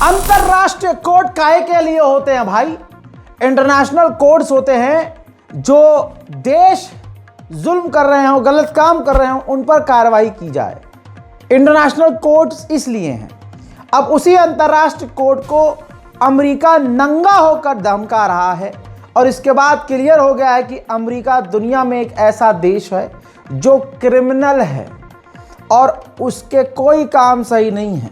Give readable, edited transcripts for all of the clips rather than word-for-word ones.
अंतरराष्ट्रीय कोर्ट काहे के लिए होते हैं भाई? इंटरनेशनल कोर्ट्स होते हैं जो देश जुल्म कर रहे हो, गलत काम कर रहे हो, उन पर कार्रवाई की जाए। इंटरनेशनल कोर्ट्स इसलिए हैं। अब उसी अंतरराष्ट्रीय कोर्ट को अमेरिका नंगा होकर धमका रहा है और इसके बाद क्लियर हो गया है कि अमेरिका दुनिया में एक ऐसा देश है जो क्रिमिनल है और उसके कोई काम सही नहीं है।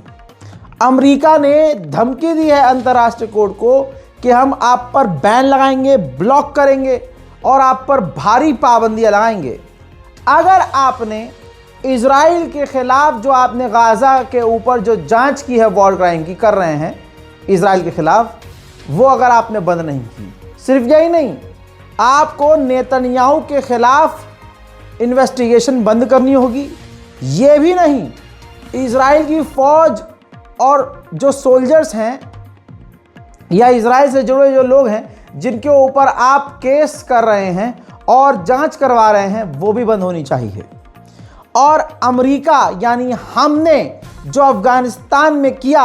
अमेरिका ने धमकी दी है अंतर्राष्ट्रीय कोर्ट को कि हम आप पर बैन लगाएंगे, ब्लॉक करेंगे और आप पर भारी पाबंदियां लगाएंगे अगर आपने इजराइल के खिलाफ, जो आपने गाजा के ऊपर जो जांच की है, वॉर क्राइम की कर रहे हैं इजराइल के खिलाफ, वो अगर आपने बंद नहीं की। सिर्फ यही नहीं, आपको नेतन्याहू के खिलाफ इन्वेस्टिगेशन बंद करनी होगी। ये भी नहीं, इजराइल की फौज और जो सोल्जर्स हैं या इजराइल से जुड़े जो लोग हैं जिनके ऊपर आप केस कर रहे हैं और जांच करवा रहे हैं, वो भी बंद होनी चाहिए। और अमेरिका यानी हमने जो अफगानिस्तान में किया,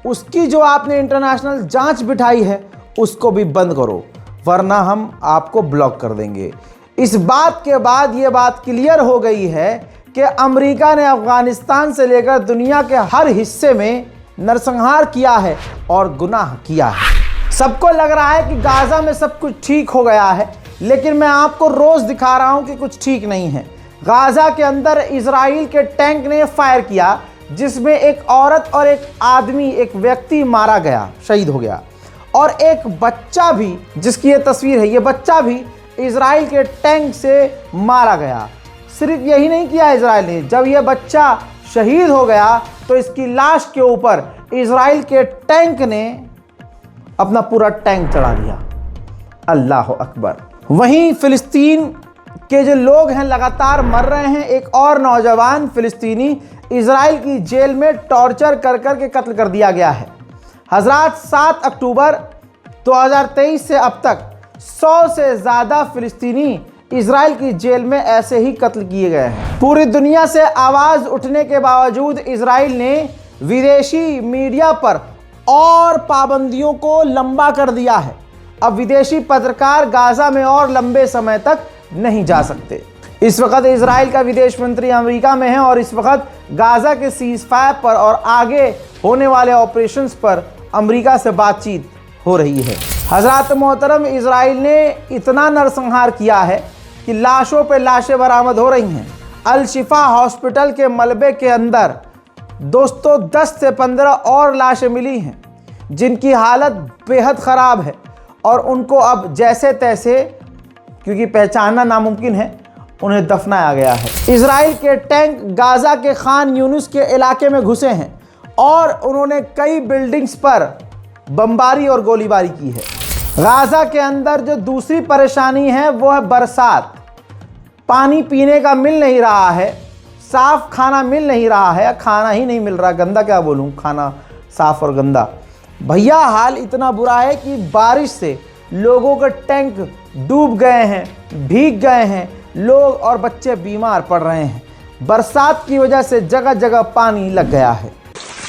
उसकी जो आपने इंटरनेशनल जांच बिठाई है, उसको भी बंद करो, वरना हम आपको ब्लॉक कर देंगे। इस बात के बाद ये बात क्लियर हो गई है कि अमेरिका ने अफगानिस्तान से लेकर दुनिया के हर हिस्से में नरसंहार किया है और गुनाह किया है। सबको लग रहा है कि गाजा में सब कुछ ठीक हो गया है, लेकिन मैं आपको रोज दिखा रहा हूं कि कुछ ठीक नहीं है। गाजा के अंदर इजराइल के टैंक ने फायर किया जिसमें एक औरत और एक आदमी, एक व्यक्ति मारा गया, शहीद हो गया, और एक बच्चा भी, जिसकी ये तस्वीर है, ये बच्चा भी इजराइल के टैंक से मारा गया। सिर्फ यही नहीं किया इजराइल ने, जब यह बच्चा शहीद हो गया तो इसकी लाश के ऊपर इजराइल के टैंक ने अपना पूरा टैंक चढ़ा दिया। अल्लाह अकबर। वहीं फिलिस्तीन के जो लोग हैं लगातार मर रहे हैं। एक और नौजवान फिलिस्तीनी इजराइल की जेल में टॉर्चर कर के कत्ल कर दिया गया है। हजरात, 7 अक्टूबर 2023 से अब तक 100 से ज़्यादा फिलिस्तीनी इजराइल की जेल में ऐसे ही कत्ल किए गए हैं। पूरी दुनिया से आवाज़ उठने के बावजूद इजराइल ने विदेशी मीडिया पर और पाबंदियों को लंबा कर दिया है। अब विदेशी पत्रकार गाजा में और लंबे समय तक नहीं जा सकते। इस वक्त इजराइल का विदेश मंत्री अमेरिका में है और इस वक्त गाजा के सीज फायर पर और आगे होने वाले ऑपरेशंस पर अमेरिका से बातचीत हो रही है। हजरात मोहतरम, इजराइल ने इतना नरसंहार किया है कि लाशों पे लाशें बरामद हो रही हैं। अल शिफा हॉस्पिटल के मलबे के अंदर दोस्तों 10 से 15 और लाशें मिली हैं जिनकी हालत बेहद ख़राब है और उनको अब जैसे तैसे, क्योंकि पहचानना नामुमकिन है, उन्हें दफनाया गया है। इजराइल के टैंक गाजा के खान यूनुस के इलाके में घुसे हैं और उन्होंने कई बिल्डिंग्स पर बमबारी और गोलीबारी की है। गाजा के अंदर जो दूसरी परेशानी है वो है बरसात। पानी पीने का मिल नहीं रहा है, साफ खाना मिल नहीं रहा है, खाना ही नहीं मिल रहा, गंदा क्या बोलूं, खाना साफ और गंदा। भैया हाल इतना बुरा है कि बारिश से लोगों के टैंक डूब गए हैं, भीग गए हैं, लोग और बच्चे बीमार पड़ रहे हैं। बरसात की वजह से जगह जगह पानी लग गया है।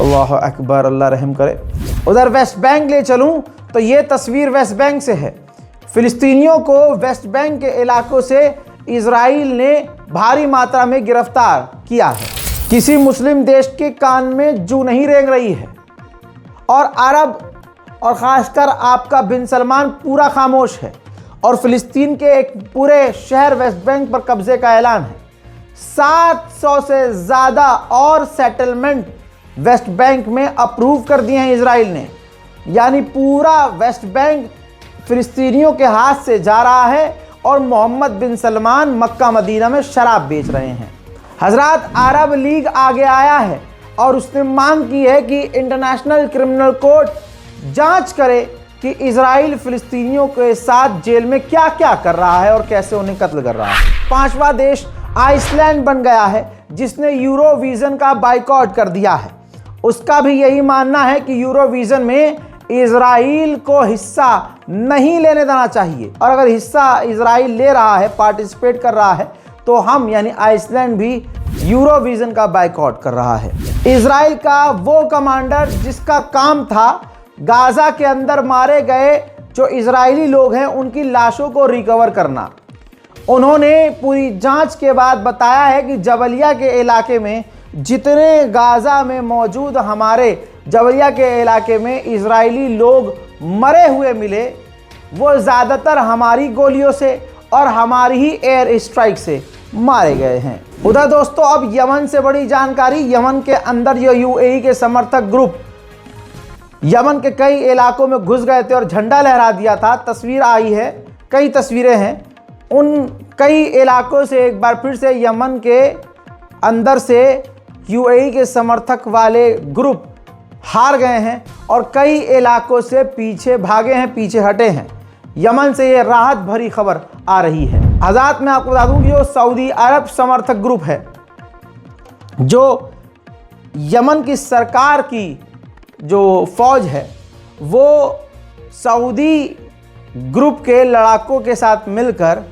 अल्लाह अकबर, अल्लाह रहम करे। उधर वेस्ट बैंक ले चलूं तो ये तस्वीर वेस्ट बैंक से है। फिलिस्तीनियों को वेस्ट बैंक के इलाकों से इजराइल ने भारी मात्रा में गिरफ्तार किया है। किसी मुस्लिम देश के कान में जू नहीं रेंग रही है और अरब और ख़ासकर आपका बिन सलमान पूरा खामोश है और फ़िलिस्तीन के एक पूरे शहर वेस्ट बैंक पर कब्ज़े का ऐलान है। 700 से ज़्यादा और सेटलमेंट वेस्ट बैंक में अप्रूव कर दिए हैं इजराइल ने, यानी पूरा वेस्ट बैंक फ़िलिस्तीनियों के हाथ से जा रहा है और मोहम्मद बिन सलमान मक्का मदीना में शराब बेच रहे हैं। हज़रात, अरब लीग आगे आया है और उसने मांग की है कि इंटरनेशनल क्रिमिनल कोर्ट जांच करे कि इजराइल फ़िलिस्तीनियों के साथ जेल में क्या क्या कर रहा है और कैसे उन्हें कत्ल कर रहा है। 5वां देश आइसलैंड बन गया है जिसने यूरोविज़न का बाइकॉट कर दिया है। उसका भी यही मानना है कि यूरोविज़न में इजराइल को हिस्सा नहीं लेने देना चाहिए और अगर हिस्सा इजराइल ले रहा है, पार्टिसिपेट कर रहा है, तो हम यानी आइसलैंड भी यूरोविज़न का बाइकॉट कर रहा है। इजराइल का वो कमांडर जिसका काम था गाज़ा के अंदर मारे गए जो इजरायली लोग हैं उनकी लाशों को रिकवर करना, उन्होंने पूरी जांच के बाद बताया है कि जबलिया के इलाके में जितने गाज़ा में मौजूद हमारे जबलिया के इलाके में इजरायली लोग मरे हुए मिले वो ज़्यादातर हमारी गोलियों से और हमारी ही एयर स्ट्राइक से मारे गए हैं। उधर दोस्तों, अब यमन से बड़ी जानकारी। यमन के अंदर जो यूएई के समर्थक ग्रुप यमन के कई इलाकों में घुस गए थे और झंडा लहरा दिया था। तस्वीर आई है, कई तस्वीरें हैं। उन कई इलाकों से एक बार फिर से यमन के अंदर से यूएई के समर्थक वाले ग्रुप हार गए हैं और कई इलाकों से पीछे भागे हैं, पीछे हटे हैं। यमन से ये राहत भरी खबर आ रही है। हज़रात, मैं आपको बता दूं कि जो सऊदी अरब समर्थक ग्रुप है, जो यमन की सरकार की जो फ़ौज है, वो सऊदी ग्रुप के लड़ाकों के साथ मिलकर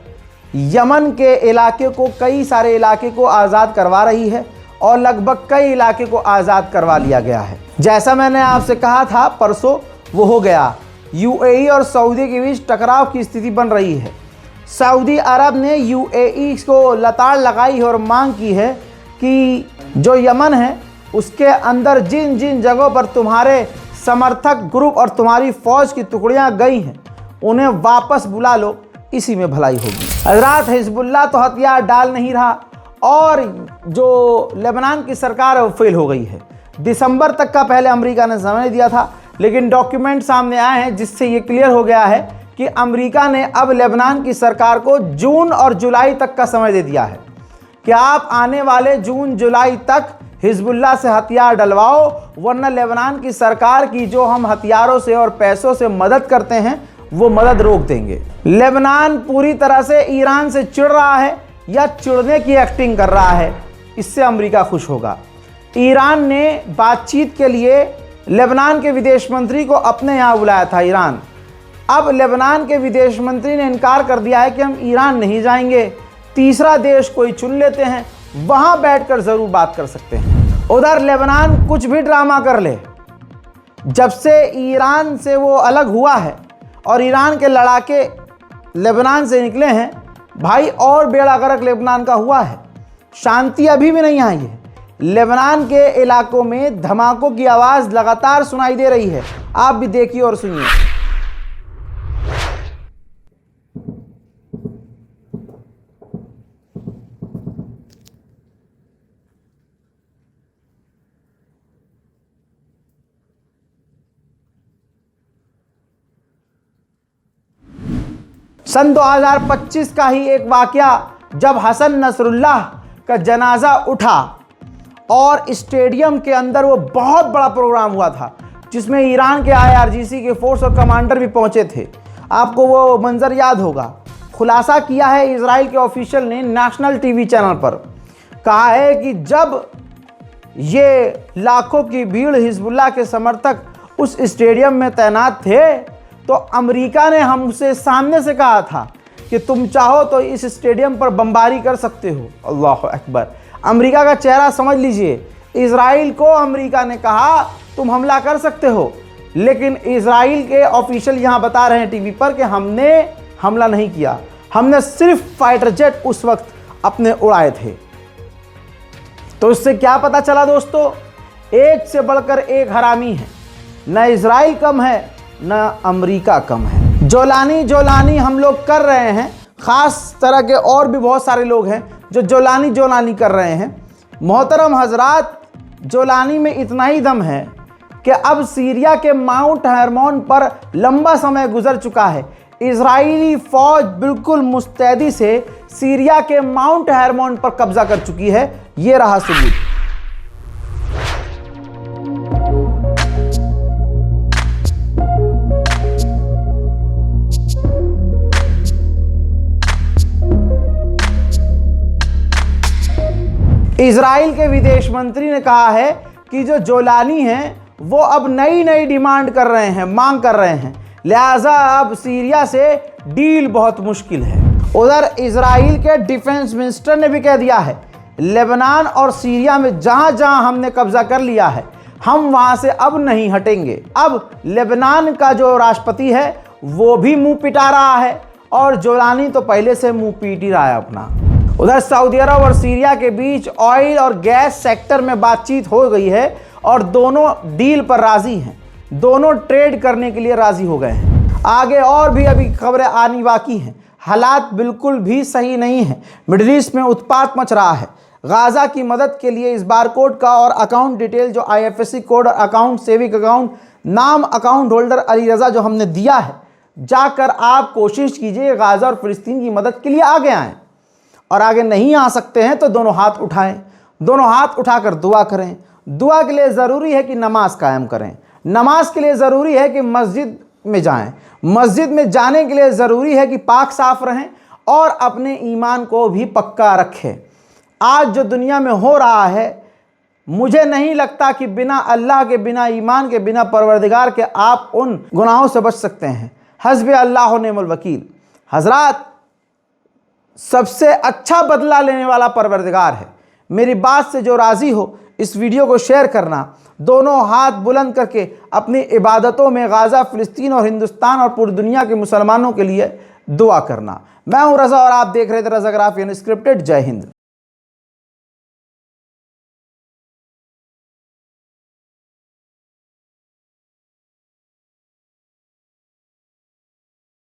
यमन के इलाके को, कई सारे इलाके को आज़ाद करवा रही है और लगभग कई इलाके को आज़ाद करवा लिया गया है। जैसा मैंने आपसे कहा था परसों, वो हो गया। यूएई और सऊदी के बीच टकराव की स्थिति बन रही है। सऊदी अरब ने यूएई को लताड़ लगाई है और मांग की है कि जो यमन है उसके अंदर जिन जिन जगहों पर तुम्हारे समर्थक ग्रुप और तुम्हारी फ़ौज की टुकड़ियां गई हैं उन्हें वापस बुला लो, इसी में भलाई होगी। हज़रात, हिजबुल्लाह तो हथियार डाल नहीं रहा और जो लेबनान की सरकार है वो फेल हो गई है। दिसंबर तक का पहले अमेरिका ने समय दिया था, लेकिन डॉक्यूमेंट सामने आए हैं जिससे ये क्लियर हो गया है कि अमेरिका ने अब लेबनान की सरकार को जून और जुलाई तक का समय दे दिया है कि आप आने वाले जून जुलाई तक हिजबुल्लाह से हथियार डलवाओ, वरना लेबनान की सरकार की जो हम हथियारों से और पैसों से मदद करते हैं वो मदद रोक देंगे। लेबनान पूरी तरह से ईरान से चिढ़ रहा है या चिढ़ने की एक्टिंग कर रहा है, इससे अमेरिका खुश होगा। ईरान ने बातचीत के लिए लेबनान के विदेश मंत्री को अपने यहाँ बुलाया था ईरान। अब लेबनान के विदेश मंत्री ने इनकार कर दिया है कि हम ईरान नहीं जाएंगे, तीसरा देश कोई चुन लेते हैं, वहाँ बैठकर ज़रूर बात कर सकते हैं। उधर लेबनान कुछ भी ड्रामा कर ले, जब से ईरान से वो अलग हुआ है और ईरान के लड़ाके लेबनान से निकले हैं, भाई और बेड़ा गर्क लेबनान का हुआ है। शांति अभी भी नहीं आई है। लेबनान के इलाकों में धमाकों की आवाज़ लगातार सुनाई दे रही है। आप भी देखिए और सुनिए। सन 2025 का ही एक वाकया, जब हसन नसरुल्लाह का जनाजा उठा और स्टेडियम के अंदर वो बहुत बड़ा प्रोग्राम हुआ था जिसमें ईरान के IRGC के फोर्स और कमांडर भी पहुंचे थे। आपको वो मंजर याद होगा। खुलासा किया है इजराइल के ऑफिशियल ने नेशनल टीवी चैनल पर, कहा है कि जब ये लाखों की भीड़ हिजबुल्लाह के समर्थक उस स्टेडियम में तैनात थे तो अमेरिका ने हमसे सामने से कहा था कि तुम चाहो तो इस स्टेडियम पर बमबारी कर सकते हो। अल्लाह अकबर। अमेरिका का चेहरा समझ लीजिए। इजराइल को अमेरिका ने कहा तुम हमला कर सकते हो, लेकिन इजराइल के ऑफिशियल यहाँ बता रहे हैं टीवी पर कि हमने हमला नहीं किया, हमने सिर्फ फाइटर जेट उस वक्त अपने उड़ाए थे। तो इससे क्या पता चला दोस्तों, एक से बढ़कर एक हरामी है, न इजराइल कम है न अमेरिका कम है। जोलानी हम लोग कर रहे हैं, ख़ास तरह के और भी बहुत सारे लोग हैं जो जोलानी कर रहे हैं। मोहतरम हजरात, जोलानी में इतना ही दम है कि अब सीरिया के माउंट हरमोन पर लंबा समय गुजर चुका है। इजरायली फौज बिल्कुल मुस्तैदी से सीरिया के माउंट हरमोन पर कब्जा कर चुकी है। ये रहा सबूत। इजराइल के विदेश मंत्री ने कहा है कि जो जोलानी हैं वो अब नई डिमांड कर रहे हैं, मांग कर रहे हैं, लिहाजा अब सीरिया से डील बहुत मुश्किल है। उधर इजराइल के डिफेंस मिनिस्टर ने भी कह दिया है, लेबनान और सीरिया में जहां जहां हमने कब्जा कर लिया है, हम वहां से अब नहीं हटेंगे। अब लेबनान का जो राष्ट्रपति है वो भी मुंह पिटा रहा है और जोलानी तो पहले से मुंह पीट ही रहा है अपना। उधर सऊदी अरब और सीरिया के बीच ऑयल और गैस सेक्टर में बातचीत हो गई है और दोनों डील पर राजी हैं, दोनों ट्रेड करने के लिए राजी हो गए हैं। आगे और भी अभी खबरें आनी बाकी हैं। हालात बिल्कुल भी सही नहीं है, मिडिल ईस्ट में उत्पात मच रहा है। गाज़ा की मदद के लिए इस बार कोड का और अकाउंट डिटेल जो IFSC कोड और अकाउंट सेविक अकाउंट नाम अकाउंट होल्डर अली रज़ा जो हमने दिया है, जाकर आप कोशिश कीजिए गाज़ा और फिलिस्तीन की मदद के लिए आगे आएँ। और आगे नहीं आ सकते हैं तो दोनों हाथ उठाएं, दोनों हाथ उठाकर दुआ करें। दुआ के लिए ज़रूरी है कि नमाज कायम करें, नमाज के लिए ज़रूरी है कि मस्जिद में जाएं, मस्जिद में जाने के लिए ज़रूरी है कि पाक साफ रहें और अपने ईमान को भी पक्का रखें। आज जो दुनिया में हो रहा है, मुझे नहीं लगता कि बिना अल्लाह के, बिना ईमान के, बिना परवरदिगार के आप उन गुनाहों से बच सकते हैं। हस्बी अल्लाह निअमल वकील। हजरात, सबसे अच्छा बदला लेने वाला परवरदिगार है। मेरी बात से जो राज़ी हो, इस वीडियो को शेयर करना, दोनों हाथ बुलंद करके अपनी इबादतों में गाज़ा, फ़िलिस्तीन और हिंदुस्तान और पूरी दुनिया के मुसलमानों के लिए दुआ करना। मैं हूं रज़ा और आप देख रहे थे रज़ा ग्राफ अनस्क्रिप्टेड। जय हिंद।